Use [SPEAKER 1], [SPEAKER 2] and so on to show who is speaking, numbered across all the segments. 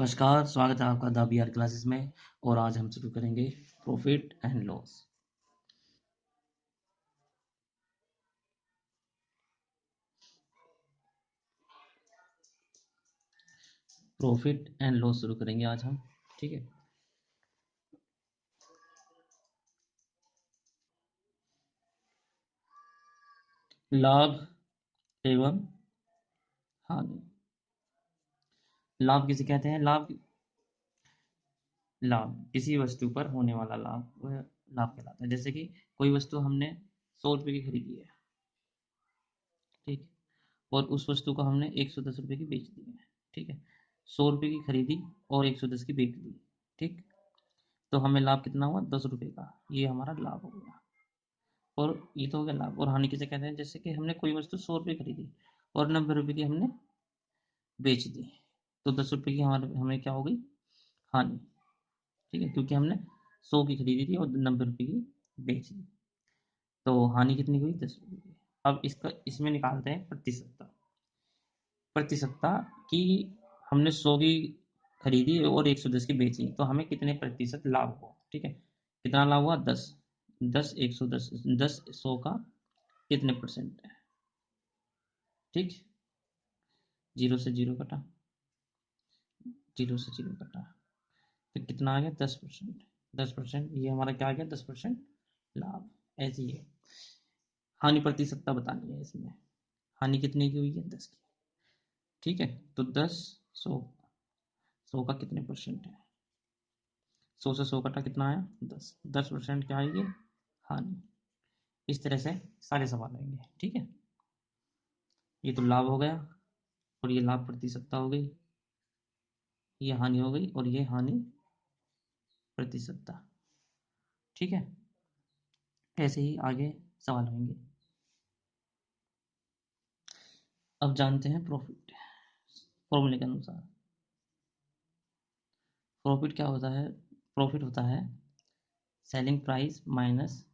[SPEAKER 1] नमस्कार, स्वागत है आपका द बीआर क्लासेस में। और आज हम शुरू करेंगे profit and loss. Profit and loss शुरू करेंगे आज हम। ठीक है, लाभ एवं हानि। लाभ किसे कहते हैं? लाभ किसी वस्तु पर होने वाला लाभ वह लाभ कहलाता है। जैसे कि कोई वस्तु हमने 100 रुपये की खरीदी है, ठीक, और उस वस्तु को हमने 110 रुपये की बेच दी है। ठीक है, 100 रुपये की खरीदी और 110 की बेच दी। ठीक, तो हमें लाभ कितना हुआ? 10 रुपये का। ये हमारा लाभ हो गया। और ये तो हो गया लाभ। और हानि किसे कहते हैं? जैसे कि हमने कोई वस्तु 100 रुपये खरीदी और 90 रुपये की हमने बेच दी, तो 10 रुपये की हमारे हमें क्या हो गई? हानि। ठीक है, क्योंकि हमने 100 की खरीदी थी और 90 रुपये की बेच दी, तो हानि कितनी हुई? 10 रुपये की। अब इसका इसमें निकालते हैं प्रतिशतता। प्रतिशतता की हमने 100 की खरीदी और 110 की बेची, तो हमें कितने प्रतिशत लाभ हुआ? ठीक है, कितना लाभ हुआ? 10। 10 110, 10 100 का कितने परसेंट है? ठीक, जीरो से जीरो कटा, जीरो से जीरो कटा, तो कितना आ गया? 10%। 10%, ये हमारा क्या आ गया? 10% लाभ। ऐसे ही है। हानि प्रतिशतता बतानी है इसमें। हानि कितने की हुई है? 10 की। ठीक है, तो 10 100, 100 का कितने परसेंट है? 100 से 100 कटा, कितना आया? 10। 10% क्या आएगी? हानि। इस तरह से सारे सवाल आएंगे। ठीक है, ये तो लाभ हो गया और ये लाभ प्रतिशतता हो गई, ये हानि हो गई और ये हानि प्रतिशतता। ठीक है, ऐसे ही आगे सवाल होंगे। अब जानते हैं प्रॉफिट। फॉर्मूले के अनुसार प्रॉफिट क्या होता है? प्रॉफिट होता है selling price minus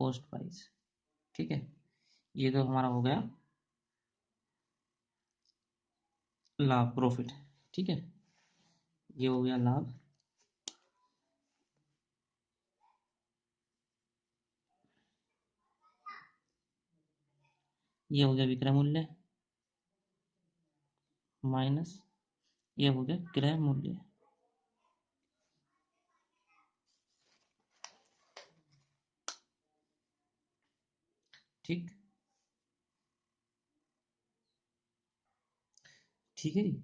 [SPEAKER 1] cost price. ठीक है, ये तो हमारा हो गया लाभ, प्रॉफिट। ठीक है, ये हो गया लाभ। ये हो गया विक्रय मूल्य माइनस ये हो गया क्रय मूल्य। ठीक, ठीक है जी।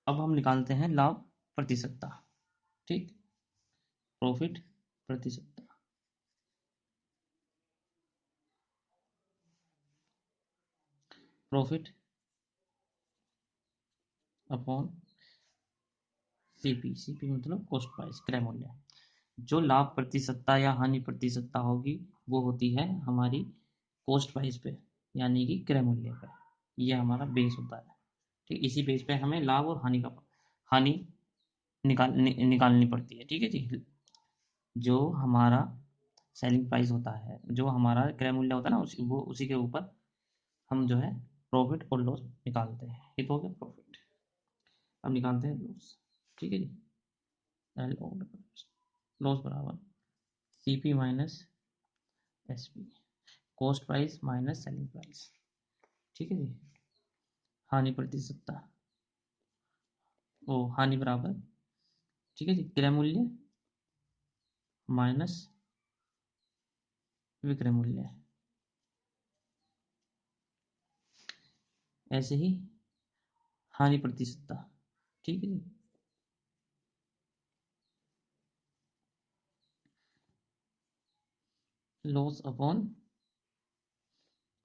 [SPEAKER 1] अब हम निकालते हैं लाभ प्रतिशतता। ठीक, प्रॉफिट प्रतिशतता। Profit upon CP. सीपी मतलब कॉस्ट प्राइस, क्रय मूल्य। जो लाभ प्रतिशतता या हानि प्रतिशतता होगी वो होती है हमारी कॉस्ट प्राइस पे, यानी कि क्रय मूल्य पे। ये हमारा बेस होता है। ठीक, इसी बेस पे हमें लाभ और हानि निकालनी पड़ती है। ठीक है जी। जो हमारा सेलिंग प्राइस होता है, जो हमारा क्रय मूल्य होता है ना, उसी के ऊपर हम जो है प्रॉफिट और लॉस निकालते हैं। ये तो हो गया प्रॉफिट। अब निकालते हैं लॉस। ठीक है जी। लॉस बराबर C P minus S P, cost price minus selling price. ठीक है जी। हानि प्रतिशतता, ओ हानि बराबर, ठीक है जी, क्रय मूल्य माइनस विक्रय मूल्य। ऐसे ही हानि प्रतिशतता। ठीक है जी। Loss upon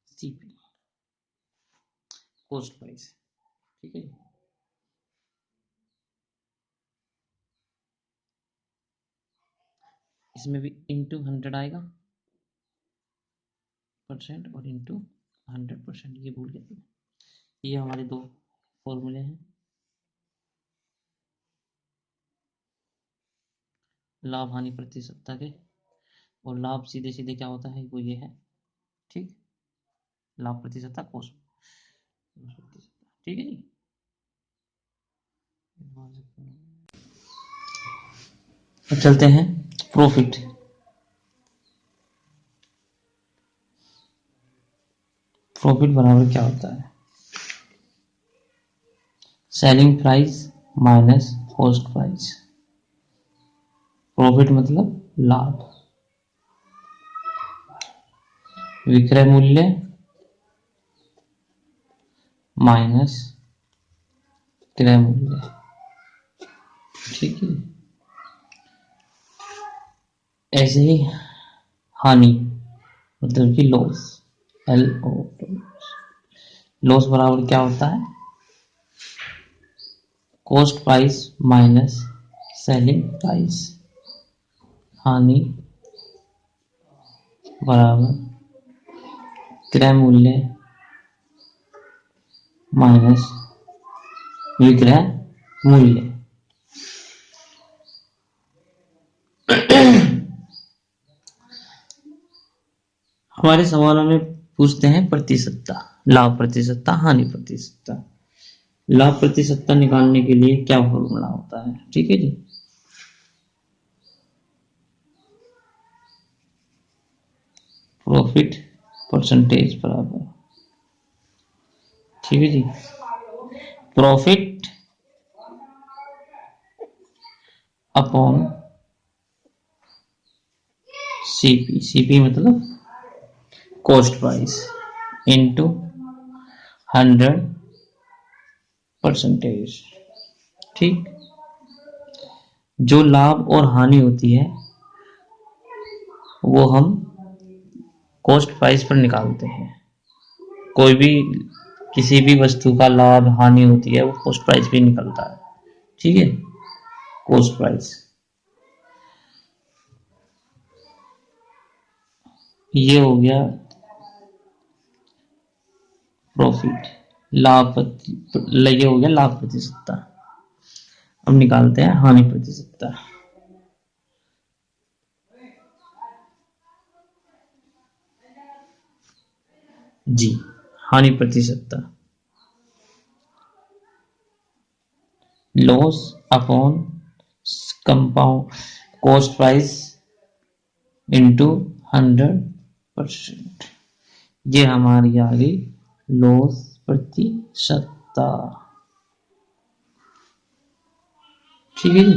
[SPEAKER 1] CP, cost price. ठीक है जी। इसमें भी इंटू 100 आएगा परसेंट और इंटू 100%, ये भूल गए थे। ये हमारे दो फॉर्मूले हैं, लाभ हानि प्रतिशतता के। और लाभ सीधे सीधे क्या होता है? वो ये है। ठीक, लाभ प्रतिशतता कॉस्ट प्रतिशतता। ठीक है जी। तो चलते हैं प्रॉफिट। प्रॉफिट बराबर क्या होता है? Selling price minus cost price. Profit मतलब लाभ। विक्रय मूल्य माइनस क्रय मूल्य। ठीक है। ऐसे ही हानि मतलब कि लॉस, LO। लॉस बराबर क्या होता है? Cost price minus selling price. हानि बराबर क्रय मूल्य माइनस विक्रय मूल्य। हमारे सवालों में पूछते हैं प्रतिशतता, लाभ प्रतिशतता, हानि प्रतिशतता। लाभ प्रतिशतता निकालने के लिए क्या फॉर्मूला होता है? ठीक है जी। प्रॉफिट परसेंटेज बराबर, ठीक है जी, प्रॉफिट अपॉन सीपी। सीपी मतलब कॉस्ट प्राइस इंटू 100%। ठीक। जो लाभ और हानि होती है वो हम कॉस्ट प्राइस पर निकालते हैं। कोई भी किसी भी वस्तु का लाभ हानि होती है वो कॉस्ट प्राइस पे निकलता है। ठीक है, कॉस्ट प्राइस। ये हो गया प्रॉफिट, लाभ, ये हो गया लाभ प्रतिशतता। अब निकालते हैं हानि प्रतिशतता। जी, हानि प्रतिशतता loss upon compound cost price into 100%। ये हमारी आ गई लॉस प्रतिशतता। ठीक है जी।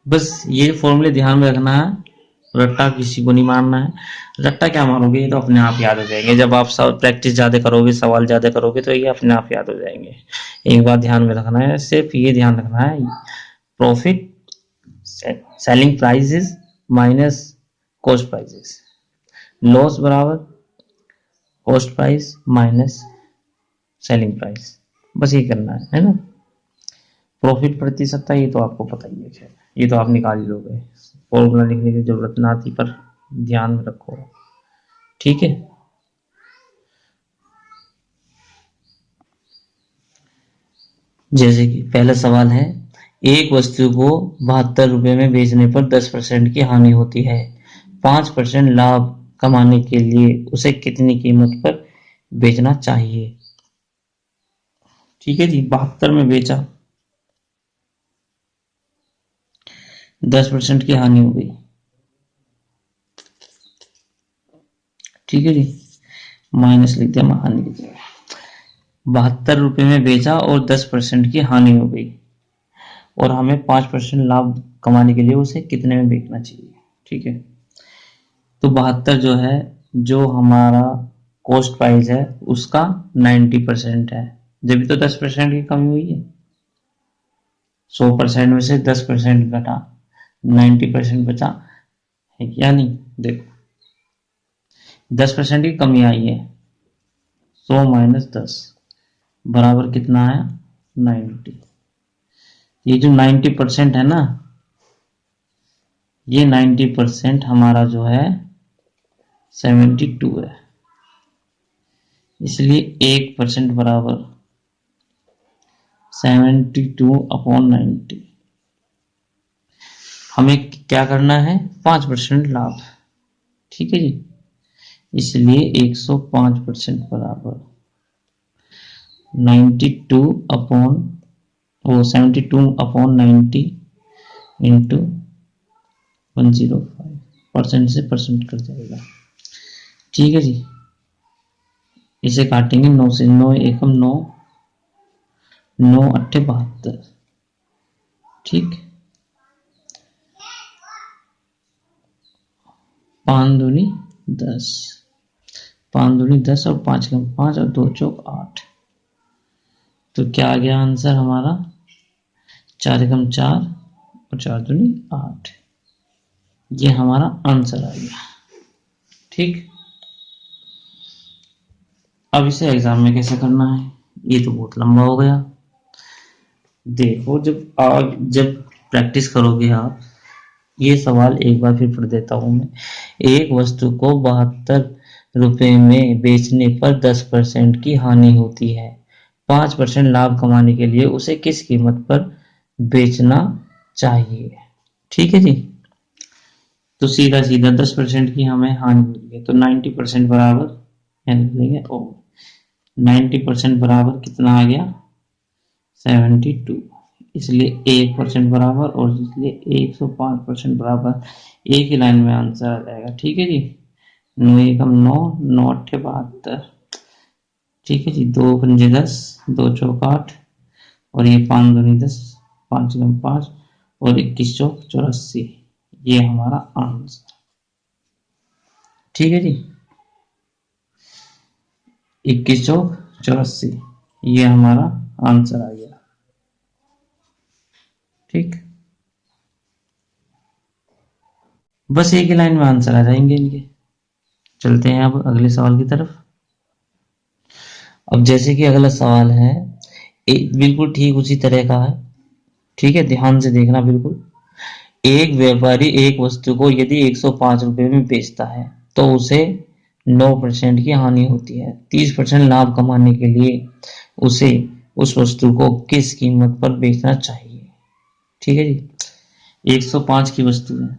[SPEAKER 1] बस ये फॉर्मूले ध्यान में रखना है, रट्टा किसी को नहीं मारना है। रट्टा क्या मारोगे, ये तो अपने आप याद हो जाएंगे। जब आप प्रैक्टिस ज्यादा करोगे, सवाल ज्यादा करोगे तो ये अपने आप याद हो जाएंगे। एक बात ध्यान में रखना है, सिर्फ ये ध्यान रखना है, profit selling prices minus cost prices, loss बराबर cost price minus selling price. बस ये करना है ना। प्रॉफिट प्रतिशतता ये तो आपको पता ही है, खैर ये तो आप निकाल ही लोगे, फॉर्मूला लिखने की जरूरत ना आती, पर ध्यान में रखो। ठीक है। जैसे कि पहला सवाल है, एक वस्तु को 72 रुपए में बेचने पर 10% की हानि होती है। 5% लाभ कमाने के लिए उसे कितनी कीमत पर बेचना चाहिए? ठीक है जी, 72 में बेचा, 10% की हानि हो गई। ठीक है जी, माइनस लिख दिया हानि की जगह। 72 रुपए में बेचा और 10% की हानि हो गई, और हमें 5% लाभ कमाने के लिए उसे कितने में बेचना चाहिए? ठीक है, तो 72 जो है, जो हमारा कॉस्ट प्राइस है उसका 90% है, जब तो 10% की कमी हुई है। 100% में से 10% घटा, 90% बचा है या नहीं? देखो 10% की कमी आई है, 100 माइनस 10 बराबर कितना आया? 90। ये जो 90% है ना, ये 90% हमारा जो है 72 है, इसलिए 1% बराबर 72/90। हमें क्या करना है? 5% लाभ। ठीक है जी, इसलिए 105% बराबर 72/90 इंटू 105% से परसेंट कट जाएगा। ठीक है जी, इसे काटेंगे 9 से, 9 एकम 9, 9 अट्ठे 72। ठीक, 5 दूनी 10, 5 दूनी 10 और 5 कम 5 और 2 चौक 8। तो क्या आ गया आंसर हमारा? 4 एकम 4 और 4 दूनी 8। ये हमारा आंसर आ गया। ठीक, अब इसे एग्जाम में कैसे करना है, ये तो बहुत लंबा हो गया। देखो, जब प्रैक्टिस करोगे आप, ये सवाल एक बार फिर पढ़ देता हूं मैं। एक वस्तु को 72 रुपए में बेचने पर 10% की हानि होती है। 5% लाभ कमाने के लिए उसे किस कीमत पर बेचना चाहिए? ठीक है जी, तो सीधा सीधा 10% की हमें हानि हो रही है, तो 90% बराबर लेंगे, और 90% बराबर कितना आ गया? 72। इसलिए 1% बराबर, और इसलिए 105% बराबर। एक ही लाइन में आंसर आ जाएगा। ठीक है जी, 9 एकम 9, 9 अट्ठे 72। ठीक है जी, 2 पंजे 10, 2 चौक 8, और ये 5 दूनी 10, 5 एकम 5 और 21 चौक 84। ये हमारा आंसर। ठीक है जी, 21 चौक 84, ये हमारा आंसर आ गया। ठीक, बस एक ही लाइन में आंसर आ जाएंगे इनके। चलते हैं अब अगले सवाल की तरफ। अब जैसे कि अगला सवाल है, बिल्कुल ठीक उसी तरह का है। ठीक है, ध्यान से देखना बिल्कुल। एक व्यापारी एक वस्तु को यदि 105 रुपए में बेचता है तो उसे 9% की हानि होती है। 30% लाभ कमाने के लिए उसे उस वस्तु को किस कीमत पर बेचना चाहिए? ठीक है जी, 105 की वस्तु है,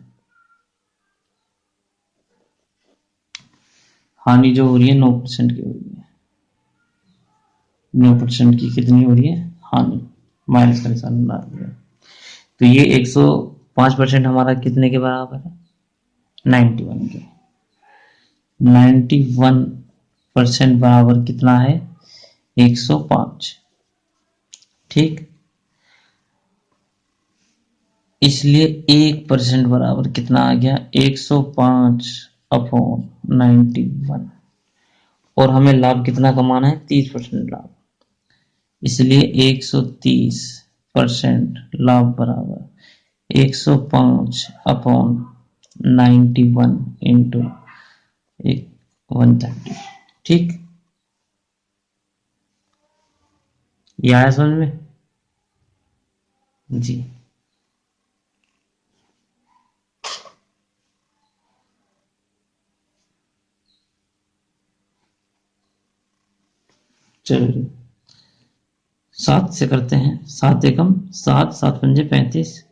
[SPEAKER 1] हानि जो हो रही है 9% की हो रही है। 9% की कितनी हो रही है हानि? माइनस का निशान बना दिया। तो ये 105% हमारा कितने के बराबर है? 91 के। 91% बराबर कितना है? 105। ठीक, इसलिए 1% बराबर कितना आ गया? 105/91। और हमें लाभ कितना कमाना है? 30% लाभ, इसलिए 130% लाभ बराबर 105/91 इंटू 130। ठीक, ये आया समझ में जी? चलो 7 से करते हैं। 7 एकम 7, 7 पंजे 35,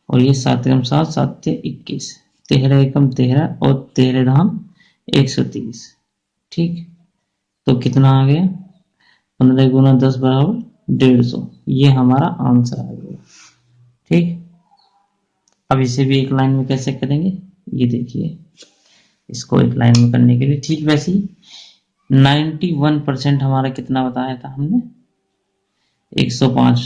[SPEAKER 1] और ये 7 एकम 7, 7 ते 21, 13 एकम 13 और 13 धाम 130। ठीक, तो कितना आ गया? 15 गुना 10 बराबर 150। ये हमारा आंसर आ गया। ठीक, अब इसे भी एक लाइन में कैसे करेंगे, ये देखिए। इसको एक लाइन में करने के लिए ठीक वैसे ही 91% हमारा कितना बताया था हमने? 105।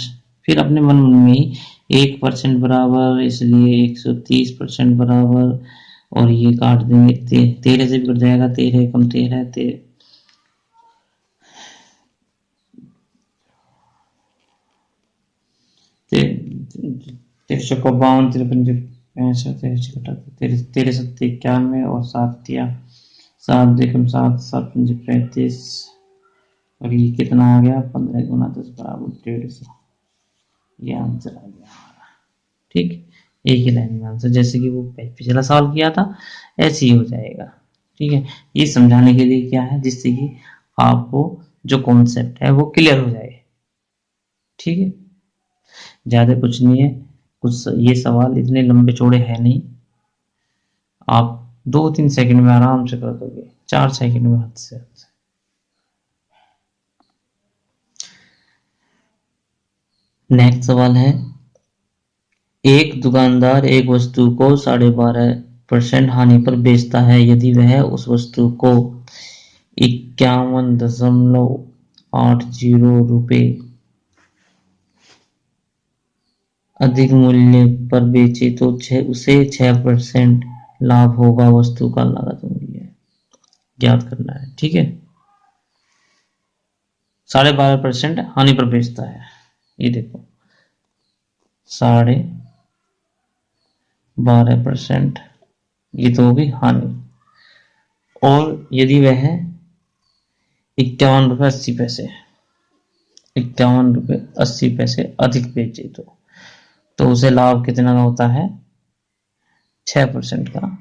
[SPEAKER 1] फिर अपने मन में ही 1% बराबर, इसलिए 130% बराबर, और ये काट देंगे 13 से भी कट जाएगा। 13 एकम 13, 13 चौका 52, 13 पंजे 65, 13 से कटा 13 सत्ते 91 और 7 दिया 7 एकम 7, 7 पंजे 35, और ये कितना आ गया? 15 गुना 10 बराबर 150। ये आंसर आ गया हमारा। ठीक, एक ही लाइन में आंसर, जैसे कि वो पिछला सवाल किया था ऐसे ही हो जाएगा। ठीक है, ये समझाने के लिए क्या है, जिससे कि आपको जो कॉन्सेप्ट है वो क्लियर हो जाए। ठीक है, ज्यादा कुछ नहीं है, कुछ ये सवाल इतने लंबे चौड़े है नहीं, आप 2-3 सेकंड में आराम से कर दोगे, 4 सेकंड में हद से। नेक्स्ट सवाल है, एक दुकानदार एक वस्तु को 12.5% हानि पर बेचता है यदि वह उस वस्तु को 51.80 रुपये अधिक मूल्य पर बेचे तो उसे 6% लाभ होगा। वस्तु का लागत मूल्य ज्ञात करना है। ठीक है, 12.5% हानि पर बेचता है, ये देखो 12.5%, ये तो होगी हानि। और यदि वह 51.80 रुपये 51.80 रुपये अधिक बेचे तो उसे लाभ कितना का होता है? 6% का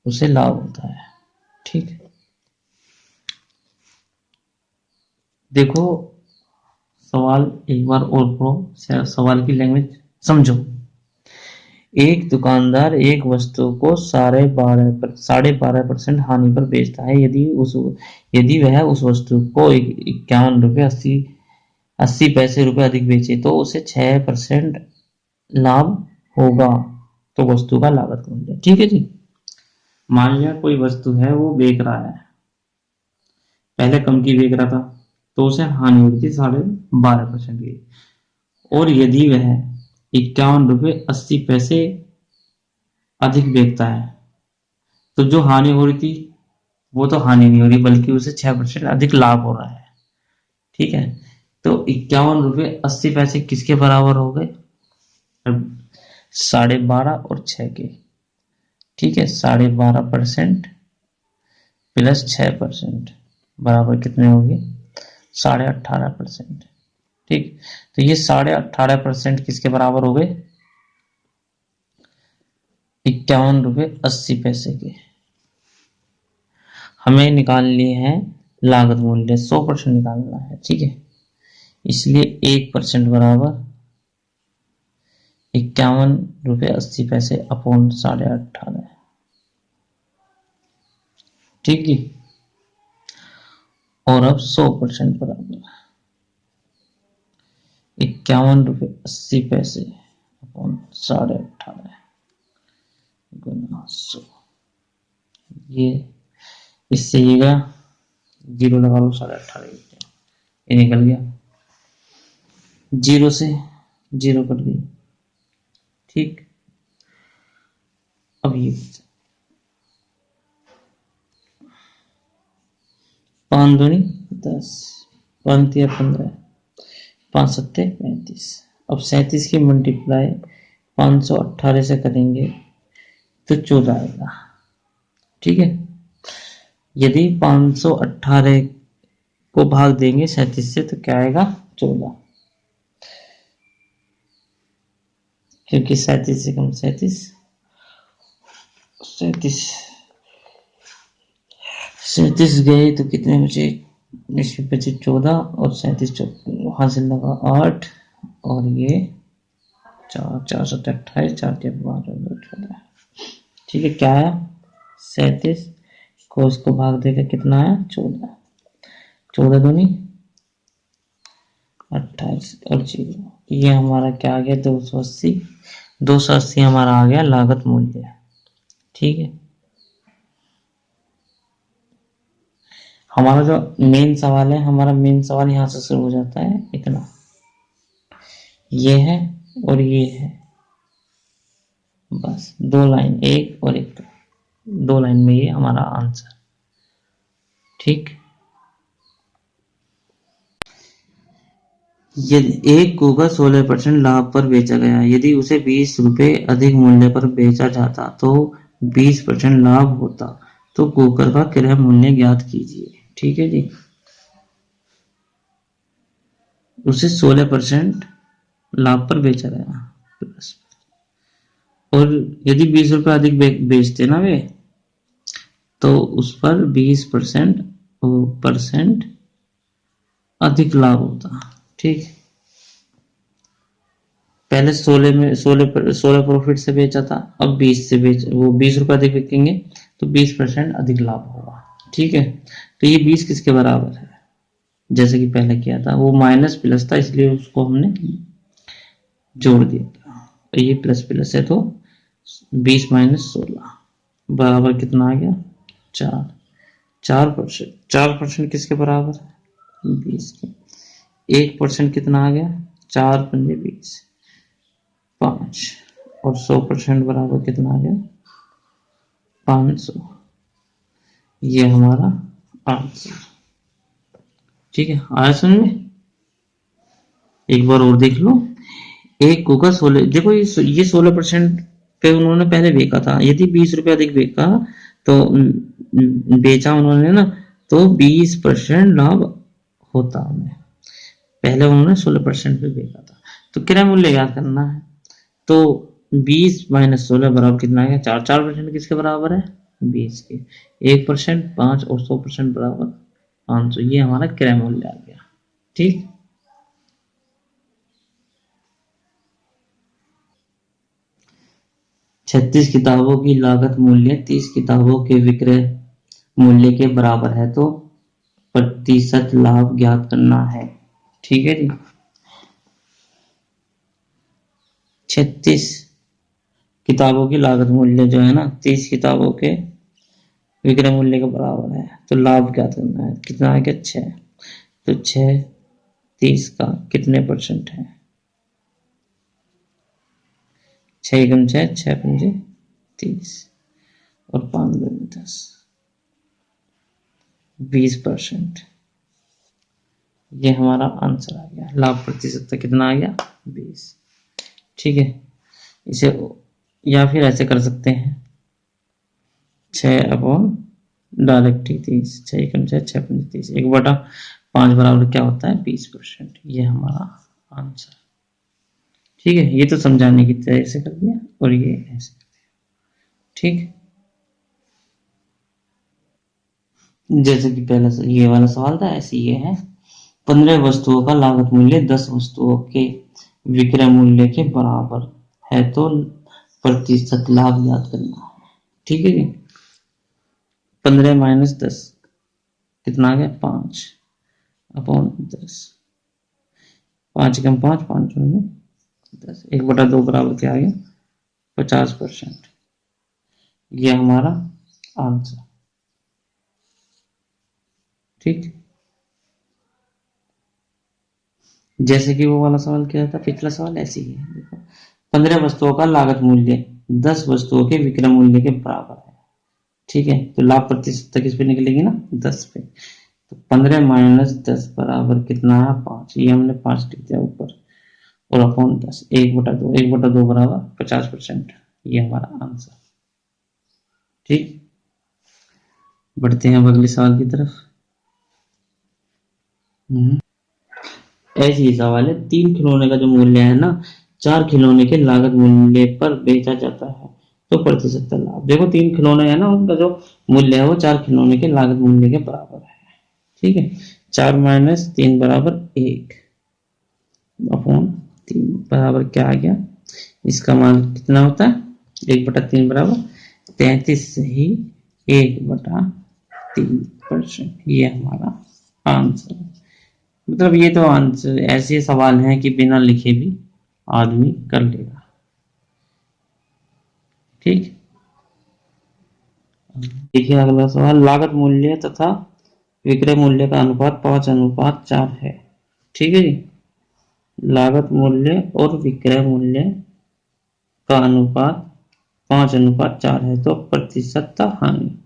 [SPEAKER 1] उसे लाभ होता है। ठीक है, देखो सवाल एक बार और पढ़ो, सवाल की लैंग्वेज समझो। एक दुकानदार एक वस्तु को 12.5% हानि पर बेचता है यदि वह उस वस्तु को 51.80 रुपये अधिक बेचे तो उसे 6% लाभ होगा। तो वस्तु का लागत मूल्य। ठीक है जी, मान लिया कोई वस्तु है वो बेच रहा है, पहले कम की बेच रहा था तो उसे हानि हुई थी 12.5% की। और यदि वह 51.80 रुपये अधिक बेचता है तो जो हानि हो रही थी वो तो हानि नहीं हो रही, बल्कि उसे 6% अधिक लाभ हो रहा है। ठीक है, तो 51.80 रुपये किसके बराबर हो गए? 12.5 और 6 के। ठीक है, 12.5% प्लस 6% बराबर कितने होंगे? 18.5%। ठीक, तो ये 18.5% किसके बराबर हो गए? 51.80 रुपये के। हमें निकाल लिए हैं लागत मूल्य, 100% निकालना है। ठीक है, इसलिए 1% बराबर 51.80 रुपये अपॉन 18.5। ठीक है, और अब 100% बराबर 51.80 रुपये अपॉन 18.5 गुना 100। ये इससे ये गया, 0 लगा लो, 18.5 ये निकल गया, 0 से 0 कट गई। ठीक, अब ये 5 दूनी 10, 5 तिया 15, 5 सत्ते 35। अब 37 की मल्टीप्लाई 518 से करेंगे तो 14 आएगा। ठीक है, यदि 518 को भाग देंगे 37 से तो क्या आएगा? 14, क्योंकि 37 से कम 37 गए तो कितने बचे? इसमें बचे 14 और 37 वहां से लगा 8 और ये 4 4 7 28 4 3 14। ठीक है, क्या है? 37 को इसको भाग देकर कितना है? 14, 14 दूनी 28 और 0, ये हमारा क्या आ गया? 280। 280 हमारा आ गया लागत मूल्य। ठीक है, हमारा जो मेन सवाल है, हमारा मेन सवाल यहां से शुरू हो जाता है, इतना ये है और ये है, बस 2 लाइन, एक और एक, 2 लाइन में ये हमारा आंसर। ठीक, यदि एक कुकर 16% लाभ पर बेचा गया, यदि उसे 20 रुपये अधिक मूल्य पर बेचा जाता तो 20% लाभ होता, तो कुकर का क्रय मूल्य ज्ञात कीजिए। ठीक है जी, उसे 16% लाभ पर बेचा गया प्लस, और यदि 20 रुपये अधिक बेचते ना वे, तो उस पर 20% अधिक लाभ होता। ठीक, पहले 16 प्रॉफिट से बेचा था, अब 20 से वो 20 रुपये अधिक बिकेंगे तो 20% अधिक लाभ होगा। ठीक है, तो ये 20 किसके बराबर है? जैसे कि पहले किया था, वो माइनस प्लस था इसलिए उसको हमने जोड़ दिया था। तो ये प्लस प्लस है तो 20 माइनस 16 बराबर कितना आ गया 4। 4%, 4% किसके बराबर है 20 के। 1% कितना आ गया 4 पंजे 20, 5। और 100% बराबर कितना आ गया 500। ये हमारा आंसर। ठीक है, आया समझ में। एक बार और देख लो। एक कुकर 16, देखो ये 16% पे उन्होंने पहले बेचा था। यदि 20 रुपये अधिक बेचा तो बेचा उन्होंने ना, तो 20% लाभ होता उन्हें। पहले उन्होंने 16% पे बेचा था। तो क्रय मूल्य याद करना है। तो 20 माइनस 16 बराबर कितना है 4। 4% किसके बराबर है 20 के। 1% 5 और 100% बराबर 500। ये हमारा क्रय मूल्य आ गया। ठीक, 36 किताबों की लागत मूल्य 30 किताबों के विक्रय मूल्य के बराबर है, तो प्रतिशत लाभ ज्ञात करना है। ठीक है जी। 36 किताबों की लागत मूल्य जो है ना 30 किताबों के विक्रय मूल्य के बराबर है, तो लाभ ज्ञात करना है। कितना है क्या 6। तो 6 30 का कितने परसेंट है 6 एकम 6, 6 पंजे 30 और 5 दूनी 10, 20%। ये हमारा आंसर आ गया। लाभ प्रतिशत कितना आ गया 20। ठीक है, इसे या फिर ऐसे कर सकते हैं 6 अपॉन डायरेक्ट 30, 6 एकम 6, 6 पंजे 30, 1/5 बराबर क्या होता है 20%। ये हमारा आंसर। ठीक है, ये तो समझाने की तरह से कर दिया और ये ऐसे कर दिया। ठीक, जैसे कि पहले ये वाला सवाल था ऐसे ये है। 15 वस्तुओं का लागत मूल्य 10 वस्तुओं के विक्रय मूल्य के बराबर है, तो प्रतिशत लाभ ज्ञात करना है। ठीक है जी। 15 माइनस 10 कितना आ गया 5 अपॉन 10। 5 कम 5, 5 में 10, 1/2 बराबर क्या आ गया 50%। ये हमारा आंसर। ठीक, जैसे कि वो वाला सवाल क्या था पिछला सवाल ऐसे ही है। देखो 15 वस्तुओं का लागत मूल्य 10 वस्तुओं के विक्रय मूल्य के बराबर है। ठीक है, तो लाभ प्रतिशत किस पे निकलेगी ना 10 पे। तो 15 माइनस 10 बराबर कितना है 5। ये हमने 5 लिख दिया ऊपर और अपॉन 10, 1/2, 1/2 बराबर 50%। ये हमारा आंसर। ठीक, बढ़ते हैं अब अगले सवाल की तरफ। ऐसी ही सवाल है। 3 खिलौने का जो मूल्य है ना 4 खिलौने के लागत मूल्य पर बेचा जाता है, तो प्रतिशत लाभ। देखो 3 खिलौने है ना, उनका जो मूल्य है वो 4 खिलौने के लागत मूल्य के बराबर है। ठीक है, 4 माइनस 3 बराबर 1 अपॉन 3 बराबर क्या आ गया, इसका मान कितना होता है 1/3 बराबर 33 से ही 1/3%। ये हमारा आंसर है। मतलब ये तो आंसर ऐसे सवाल हैं कि बिना लिखे भी आदमी कर लेगा। ठीक, देखिए अगला सवाल। लागत मूल्य तथा विक्रय मूल्य का अनुपात 5:4 है। ठीक है जी। लागत मूल्य और विक्रय मूल्य का अनुपात 5:4 है, तो प्रतिशत हानि।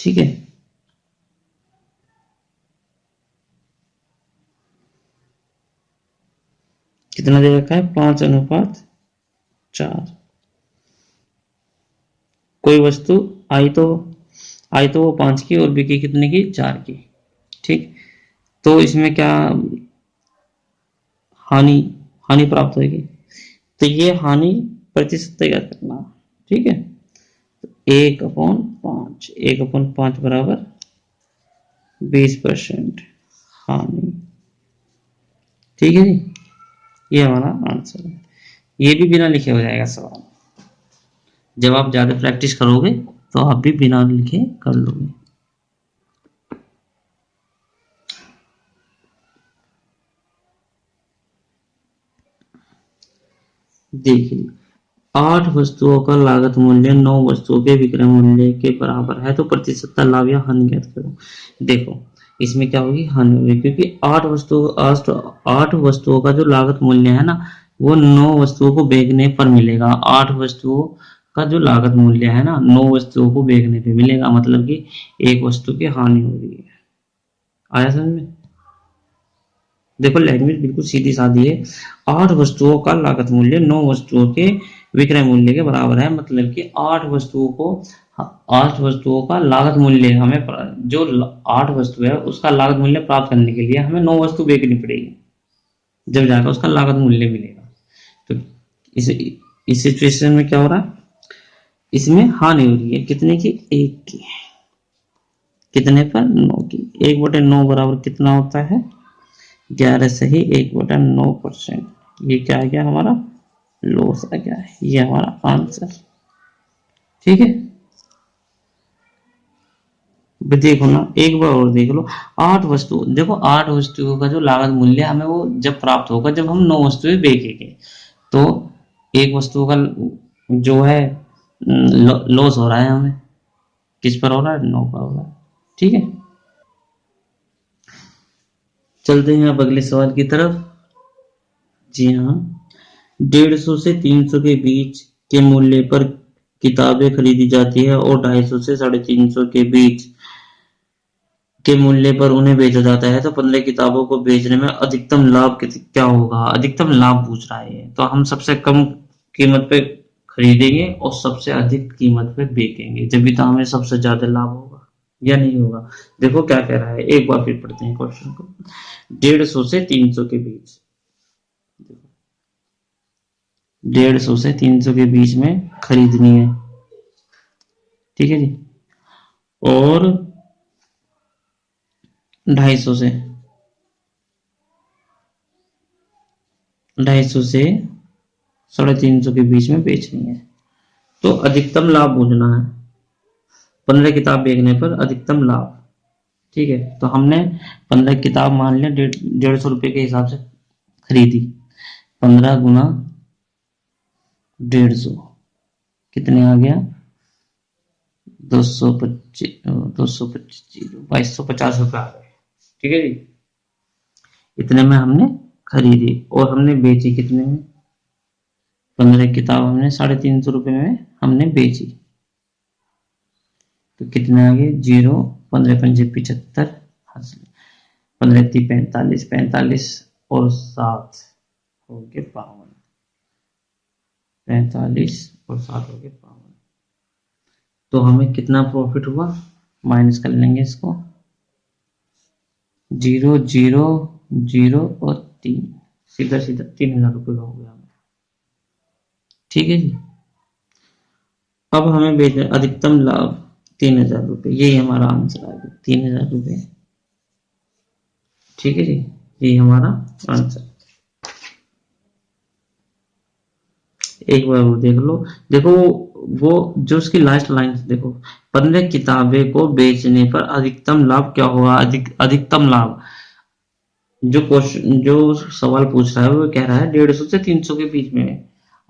[SPEAKER 1] ठीक है, कितना दे रखा है 5:4। कोई वस्तु आई तो वो 5 की और बिकी कितने की 4 की। ठीक, तो इसमें क्या हानि हानि प्राप्त होगी, तो ये हानि प्रतिशत तैयार करना। ठीक है, 1/5, 1/5 बराबर 20% हानि। ठीक है जी, ये हमारा आंसर है। ये भी बिना लिखे हो जाएगा सवाल। जब आप ज्यादा प्रैक्टिस करोगे तो आप भी बिना लिखे कर लोगे। देखिए 8 वस्तुओं का लागत मूल्य 9 वस्तुओं के विक्रय मूल्य के बराबर है तो प्रतिशतता लाभ या हानि ज्ञात करो। देखो इसमें क्या होगी, हानि होगी, क्योंकि 8 वस्तुओं का जो लागत मूल्य है ना वो 9 वस्तुओं को बेचने पर मिलेगा। 8 वस्तुओं का जो लागत मूल्य है ना 9 वस्तुओं को बेचने पे मिलेगा, मतलब कि एक वस्तु की हानि हो रही है। आया समझ में? देखो लैंग्वेज बिल्कुल सीधी सादी है। 8 वस्तुओं का लागत मूल्य 9 वस्तुओं के विक्रय मूल्य के बराबर है, मतलब कि 8 वस्तुओं का लागत मूल्य हमें जो 8 वस्तु है उसका लागत मूल्य प्राप्त करने के लिए हमें 9 वस्तु बेचनी पड़ेगी, जब जाकर उसका लागत मूल्य मिलेगा। तो इस सिचुएशन में क्या हो रहा है, इसमें हानि हो रही है कितने की, एक की। कितने पर, 9 की। 1/9 बराबर कितना होता है, 11 से ही 1/9%। ये क्या आ गया हमारा, लॉस आ गया है, ये हमारा आंसर। ठीक है, देखो ना एक बार और देख लो। 8 वस्तु, देखो 8 वस्तुओं का जो लागत मूल्य हमें वो जब प्राप्त होगा जब हम 9 वस्तुएं बेचेंगे। तो एक वस्तु का जो है लॉस हो रहा है हमें, किस पर हो रहा है, 9 पर हो रहा है। ठीक है, चलते हैं अब अगले सवाल की तरफ। जी हाँ, 150 से 300 के बीच के मूल्य पर किताबें खरीदी जाती है और 250 से 350 के बीच के मूल्य पर उन्हें बेचा जाता है, तो 15 किताबों को बेचने में अधिकतम लाभ क्या होगा। अधिकतम लाभ पूछ रहा है, तो हम सबसे कम कीमत पे खरीदेंगे और सबसे अधिक कीमत पे बेचेंगे, जब भी तो हमें सबसे ज्यादा लाभ होगा या नहीं होगा। देखो क्या कह रहा है, एक बार फिर पढ़ते हैं क्वेश्चन को। 150 से 300 के बीच, 150 से 300 के बीच में खरीदनी है, ठीक है जी। और 250 से 350 के बीच में बेचनी है, तो अधिकतम लाभ पूछना है। 15 किताब बेचने पर अधिकतम लाभ, ठीक है। तो हमने 15 किताब मान लिया 150 रुपए के हिसाब से खरीदी, 15 गुना 150 कितने आ गया, 2250 आ गए, ठीक है जी। इतने में हमने खरीदी और हमने बेची कितने में, 15 किताब हमने 350 रुपए में हमने बेची, तो कितने आ गए, 0, 15 पंजे 75, 15 45, 45 और 7 हो गए 52, 45 और 7 हो गए 52। तो हमें कितना प्रॉफिट हुआ, माइनस कर लेंगे इसको, 0, 0, 0 और 3, सीधा सीधा 3000 रुपये का हो गया हमें, ठीक है जी। अब हमें बेचना अधिकतम लाभ 3000 रुपये, यही हमारा आंसर आ गया 3000 रुपये, ठीक है जी, यही हमारा आंसर। एक बार वो देख लो, देखो वो जो उसकी लास्ट लाइन देखो, 15 किताबें को बेचने पर अधिकतम लाभ क्या होगा, अधिकतम लाभ। जो क्वेश्चन जो सवाल पूछ रहा है वो कह रहा है 150 से 300 के बीच में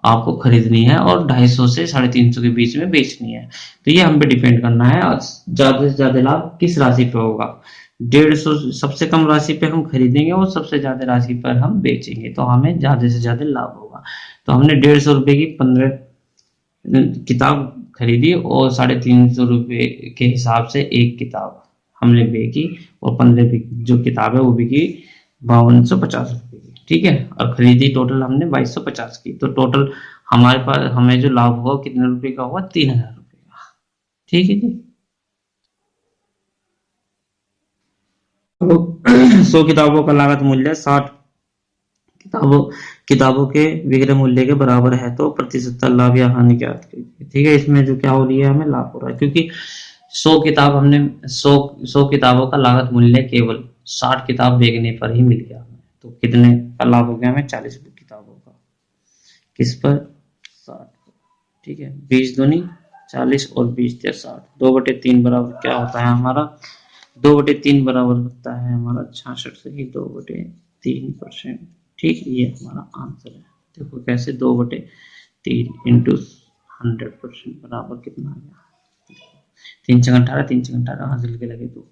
[SPEAKER 1] आपको खरीदनी है और 250 से 350 के बीच में बेचनी है। तो ये हम पे डिपेंड करना है ज्यादा से ज्यादा लाभ किस राशि पे होगा। 150 सबसे कम राशि पे हम खरीदेंगे और सबसे ज्यादा राशि पर हम बेचेंगे, तो हमें ज्यादा से ज्यादा लाभ होगा। तो हमने 150 रुपए की 15 किताब खरीदी और 350 रुपए के हिसाब से एक किताब हमने बेची, और 15 जो किताब है वो बिकी 5250 रुपए की, ठीक है। और खरीदी टोटल हमने 2250 की, तो टोटल हमारे पास हमें जो लाभ हुआ कितने रुपए का हुआ, 3000 रुपए का, ठीक है जी। अब 100 किताबों का लागत मूल्य 60 किताबों किताबों के विक्रय मूल्य के बराबर है, तो प्रतिशतता लाभ या हानि ज्ञात कीजिए, ठीक है। इसमें जो क्या हो रही है, हमें लाभ हो रहा है, क्योंकि 100 किताब हमने 100 किताबों का लागत मूल्य केवल 60 किताब बेचने पर ही मिल गया हमें, तो कितने का लाभ हो गया हमें, 40 किताबों का, किस पर, 60, ठीक है। 20 दूनी 40 और 20 या 60, 2/3 बराबर क्या होता है हमारा, 2/3 बराबर होता है हमारा 66 से ही 2/3%, ठीक है। ये हमारा आंसर है। देखो कैसे, 2/3 इंटू 100% बराबर कितना आ गया, 3 छक 18, 3 छक 18 हासिल के लगे 2।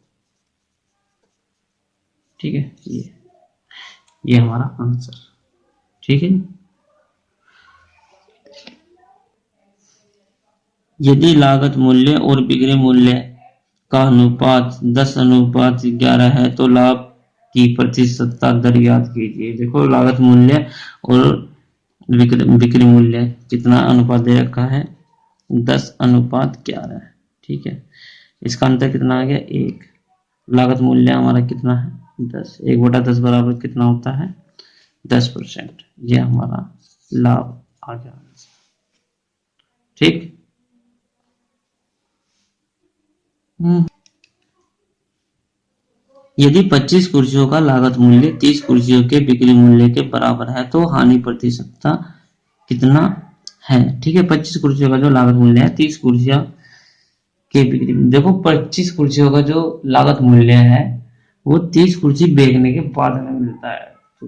[SPEAKER 1] ठीक है, ये हमारा आंसर। ठीक है, यदि लागत मूल्य और बिक्री मूल्य का अनुपात 10:11 है तो लाभ की प्रतिशतता दर याद कीजिए। देखो लागत मूल्य और बिक्री मूल्य कितना अनुपात दे रखा है, 10:11 है। ठीक है, इसका अंतर कितना आ गया, 1। लागत मूल्य हमारा कितना है, 10, 1/10 बराबर कितना होता है, 10%। ये हमारा लाभ आ गया। ठीक, यदि 25 कुर्सियों का लागत मूल्य 30 कुर्सियों के बिक्री मूल्य के बराबर है तो हानि प्रतिशतता कितना है। ठीक है, 25 कुर्सियों का जो लागत मूल्य है, 30 कुर्सियों के बिक्री, देखो 25 कुर्सियों का जो लागत मूल्य है वो 30 कुर्सी बेचने के बाद हमें मिलता है, तो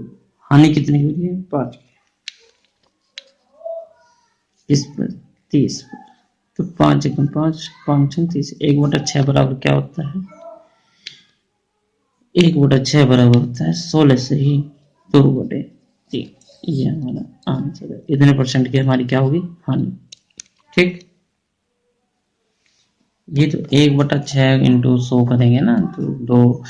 [SPEAKER 1] हानि कितनी हो रही है, 5। इस पर 30 पर, तो 5 एकम 5, 5 30, 1/6 बराबर क्या होता है, 1/6 बराबर होता है 16 से ही 2/3। ये हमारा आंसर है। इतने परसेंट की हमारी क्या होगी, हानि। ठीक, ये तो 1/6 इंटू 100 करेंगे ना, तो 2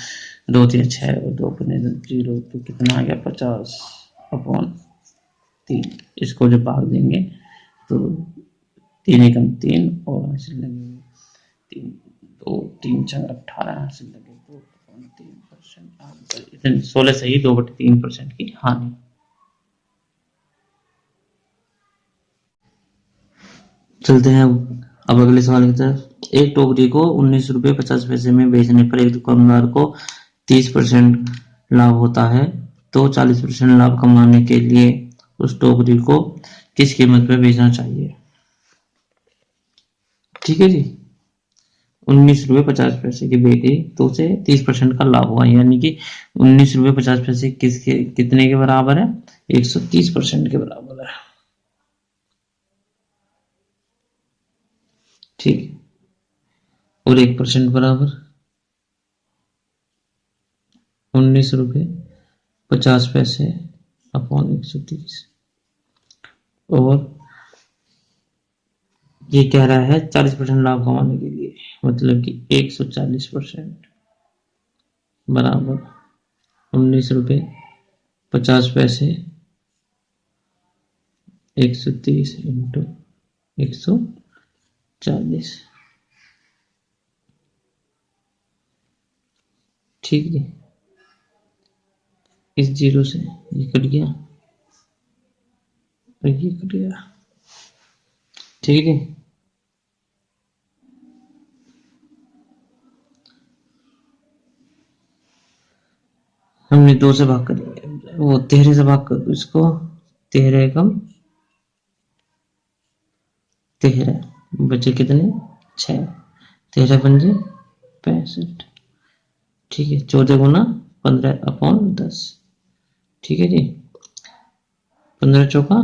[SPEAKER 1] 2 3 6 और 2 बने 0, तो कितना आ गया, 50/3। इसको जब भाग देंगे तो 3 एकम 3 और हासिल लगेंगे 3, 2 3 4 18 हासिल लगे 2/3% आंसर। इतने 16 से ही 2/3% की हानि। चलते हैं अब अगले सवाल की तरफ। एक टोकरी को 19 रुपये 50 पैसे में बेचने पर एक दुकानदार को 30% लाभ होता है, तो 40% लाभ कमाने के लिए उस टोकरी को किस कीमत पर बेचना चाहिए। ठीक है जी, 19 रुपये 50 पैसे की बेची तो उसे 30% का लाभ हुआ, यानी कि 19 रुपये 50 पैसे कितने के बराबर है, 130% के बराबर है। ठीक, और 1% बराबर 19 रुपये 50 पैसे अपॉन 130, और ये कह रहा है 40% लाभ कमाने के लिए, मतलब कि 140% बराबर 19 रुपये 50 पैसे 130 इंटू 140। ठीक है, इस 0 से ये कट गया और ये कट गया। ठीक है, हमने 2 से भाग कर, वो 13 से भाग कर इसको, 13 एकम 13 बचे कितने, 6, 13 पंजे 65। ठीक है, 14 गुना 15/10। ठीक है जी, 15 चौका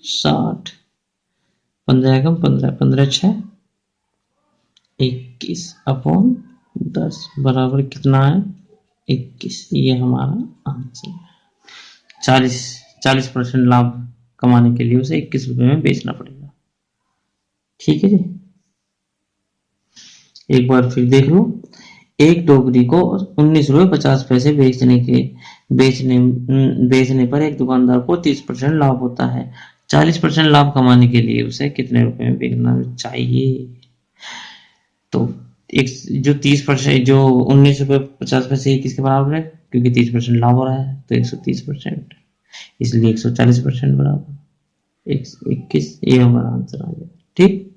[SPEAKER 1] 60, 15 एकम 15, 15 6 21/10 बराबर कितना है, 21। ये हमारा आंसर है। 40% लाभ कमाने के लिए उसे 21 रुपए में बेचना पड़ेगा। ठीक है जी, एक बार फिर देख लो। एक टोकरी को 19 रुपये 50 पैसे बेचने पर एक दुकानदार को 30% लाभ होता है। 40% लाभ कमाने के लिए उसे कितने रुपए में बेचना चाहिए। तो एक जो 30%, जो 19 रुपये 50 पैसे किसके बराबर है, क्योंकि 30% लाभ हो रहा है तो 130%, इसलिए 140% बराबर 121। ये हमारा आंसर आ गया। ठीक।